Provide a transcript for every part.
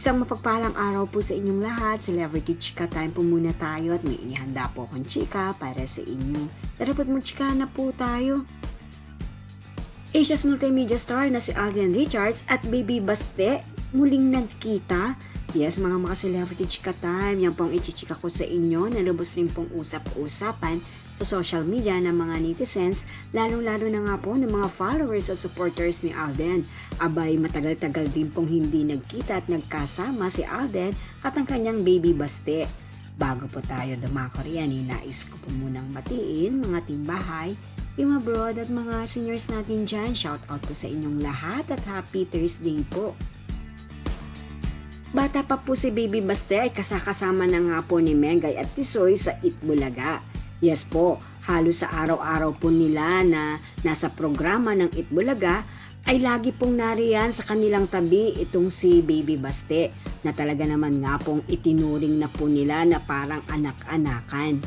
Isang mapagpalang araw po sa inyong lahat. Celebrity Chika Time po muna tayo at may inihanda po akong chika para sa inyo. Dapat mag-chika na po tayo. Asia's multimedia star na si Alden Richards at Baby Baste muling nagkita. Yes, mga celebrity chika time, yan pong ichichika ko sa inyo na lubos rin pong usap-usapan sa social media ng mga netizens, lalong-lalo na nga po ng mga followers at supporters ni Alden. Abay, matagal-tagal din pong hindi nagkita at nagkasama si Alden at ang kanyang Baby Baste. Bago po tayo dumako riyan, nais ko po munang matiin mga timbahay, team abroad at mga seniors natin dyan. Shout out po sa inyong lahat at happy Thursday po. Bata pa po si Baby Baste ay kasakasama na nga po ni Mengay at Tisoy sa Itbulaga. Yes po, halos sa araw-araw po nila na nasa programa ng Itbulaga ay lagi pong nariyan sa kanilang tabi itong si Baby Baste na talaga naman nga pong itinuring na po nila na parang anak-anakan.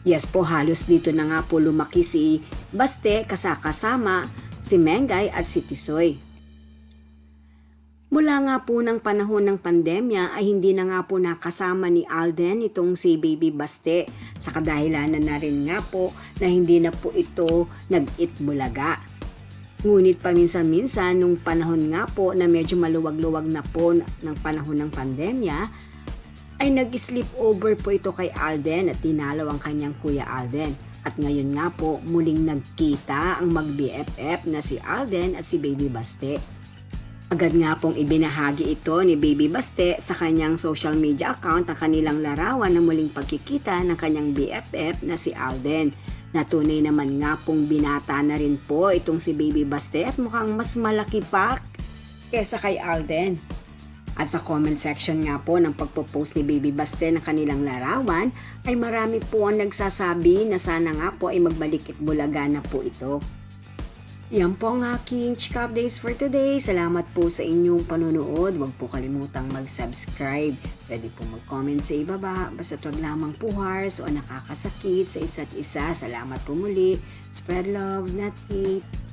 Yes po, halos dito na nga po lumaki si Baste kasakasama si Mengay at si Tisoy. Mula nga po ng panahon ng pandemya ay hindi na nga po nakasama ni Alden itong si Baby Baste sa kadahilanan na rin nga po na hindi na po ito nag-Itbulaga. Ngunit paminsan-minsan nung panahon nga po na medyo maluwag-luwag na po ng panahon ng pandemya ay nag-sleep over po ito kay Alden at tinalaw ang kanyang kuya Alden. At ngayon nga po muling nagkita ang mag-BFF na si Alden at si Baby Baste. Agad nga pong ibinahagi ito ni Baby Baste sa kanyang social media account ang kanilang larawan ng muling pagkikita ng kanyang BFF na si Alden. Na tunay naman nga pong binata na rin po itong si Baby Baste at mukhang mas malaki pa kesa kay Alden. At sa comment section nga po ng pagpo-post ni Baby Baste ng kanilang larawan ay marami po ang nagsasabi na sana nga po ay magbalik Itbulaga na po ito. Yan po ang aking chika updates for today. Salamat po sa inyong panonood. Huwag po kalimutang mag-subscribe. Pwede po mag-comment sa ibaba. Basta wag lamang puhars o nakakasakit sa isa't isa. Salamat po muli. Spread love, not hate.